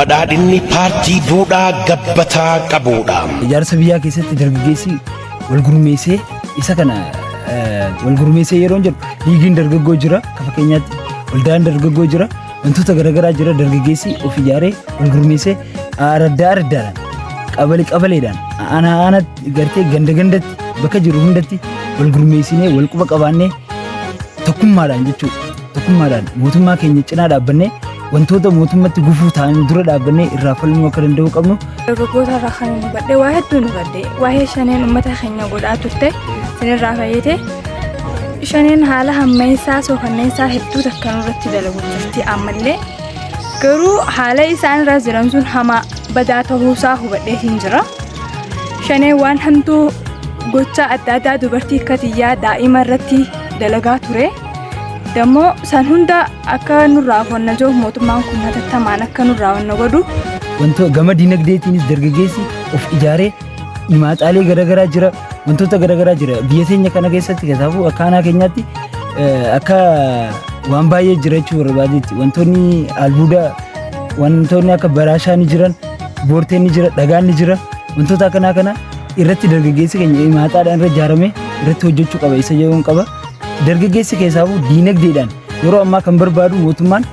badhaadhinni paartii duudhaa gabbataa qabuudha. Ijaarsa biyyaa keessatti dargaggeessi wal gurmeessee isa kana wal gurmeessee yeroo jedhu liigiin dargaggoo jira akka fakkeenyaatti waldaan dargaggoo jira wantoota garaagaraa jira dargaggeessi of ijaaree wal gurmeessee ardaadhaan qabaleedhaan ana gartee gandatti bakka jiru hundatti wal gurmeessinee wal quba qabaannee tokkummaadhaan jechuudha. Tokkummaadhaan mootummaa keenya cinaa dhaabbannee wantoota mootummaatti gufuu ta'an dura dhaabbannee irraa falmuu akka danda'u qabnu. Dargaggoota irraa kan nu badhe waa hedduu nu badhe waa'ee shaneen uummata keenya godhaa turte sinirraa fayyate shaneen haala hammeessaa sookanneessaa hedduu takka nurratti dalagu jirti ammallee garuu haala isaan irra jiran sun hamaa badaa ta'uusaa hubadheetiin jira. Shaneen waan hamtuu gocha adda addaa dubartii akka xiyyaa daa'ima irratti dalagaa ture. Dammoo san hunda akka nurraa honna jiru mootummaan kun hatattamaan akka nurraa honna godhu. Wantoota gama dinagdeetiinis dargaggeessi of ijaaree himaaxaalee garaagaraa jira wantoota garaagaraa jira biyya keenya kana keessatti kanaafuu akka aanaa keenyaatti akka waan baay'ee jira jechuu barbaadeetti wantoonni albuuda wantoonni akka baraashaa ni jiran boorteen ni jira dhagaan ni jira wantoota akkanaa kana irratti dargaggeessi keenya himaaxaadhaan irra ijaaramee irratti hojjechuu qaba isa jedhuun qaba. Dargaggeessi keessaafuu diinagdeedhaan yeroo ammaa kan barbaadu mootummaan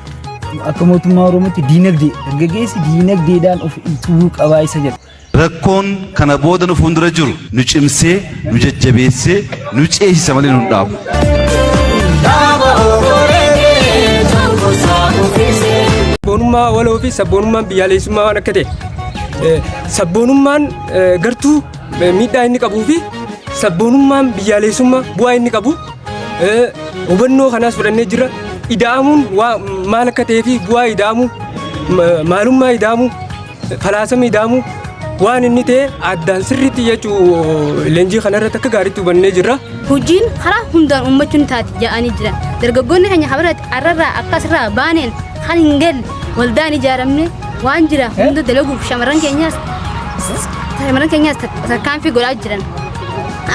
akka mootummaa Oromootti diinagdee dargaggeessi diinagdeedhaan of ittihuu qabaa isa jedhu. Rakkoon kana booda nu fuuldura jiru nu cimsee nu jajjabeessee nu ceesisa malee nu dhaabu. Sabboonummaa waloo fi sabboonummaan biyyaalessummaa waan akka ta'e sabboonummaan gartuu miidhaa inni qabuu fi sabboonummaan biyyaalessummaa bu'aa inni qabu. Hubannoo kanaas fudhannee jira ida'amuun maal akka ta'ee fi bu'aa ida'amuu maalummaa ida'amuu falaasama ida'amuu waan inni ta'e addaan sirriitti jechuu leenjii kanarratti akka gaariitti hubannee jirra. Hojiin karaa hundaan uummachuun taati jedhanii jiran dargaggoonni keenya habaratti arrarraa akkasirraa baaneen kan hin galle waldaan ijaaramne waan jira hunda dalaguuf shamarran keenyaas tarkaanfii godhaa jiran.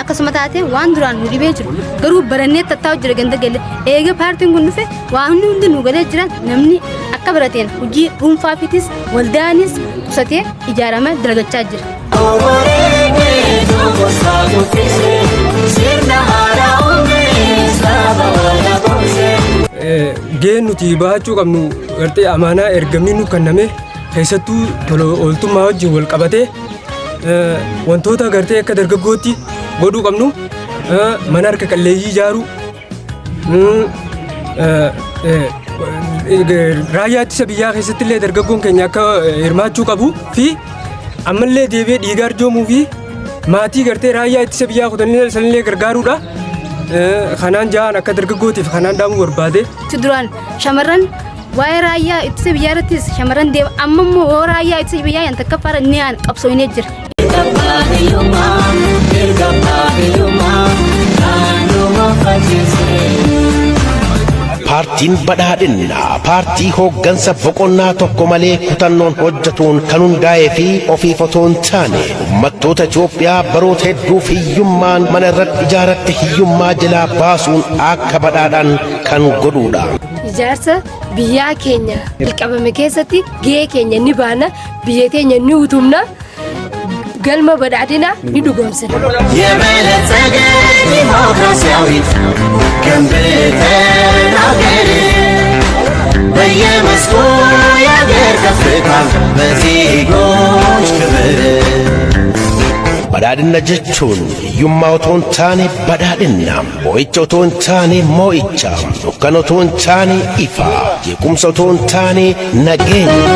Akkasuma taatee waan duraan nu dhibee jiru garuu barannee tattaa'u jira ganda galee eega paartiin kun dhufe waan hundi nu galee jiran namni akka barateen hojii dhuunfaafiitis waldaanis qusatee ijaarama dalagachaa jira. Gaheen nuti bahachuu qabnu gartee amaanaa ergamni nu kenname keessattuu tola ooltummaa wajjin wal qabatee wantoota gartee akka dargaggootti godhuu qabnu mana harka qalleeyyii ijaaruu raayyaa ittisa biyyaa keessatti illee dargaggoon keenya akka hirmaachuu qabu fi ammallee deebi'ee dhiiga arjoomuu fi maatii gartee raayyaa ittisa biyyaa kutanii sanillee gargaaruudha. Kanaan jahaan akka dargaggootiif kanaan dhaamuu barbaade. Duraan shamarran waa'ee raayyaa ittisa biyyaa irrattis shamarran deema amma immoo raayyaa ittisa biyyaa yan takka fara ni aan qabsoonee jira. Paartiin badhaadhinnaa paartii hooggansa boqonnaa tokko malee kutannoon hojjetuun kan hundaa'ee fi ofiif otoo hin taane uummattoota Itoophiyaa baroota hedduuf hiyyummaan mana irratti ijaaratte hiyyummaa jalaa baasuun akka badhaadhaan kan godhuudha. Ijaarsa biyyaa keenya jalqabame keessatti gahee keenya ni baana biyya keenya ni utumna. galma badhaadhinaa ni dhugoomsina. የበለጸገ ዲሞክራሲያዊት ገንብተን አገር በየመስኩ የአገር ከፍታ በዜጎች ክብር badhaadhina jechuun hiyyummaa otoo hin taane badhaadhina, mo'icha otoo hin taane mo'icha, dukkana otoo hin taane ifa, jeequmsa otoo hin taane nageenya.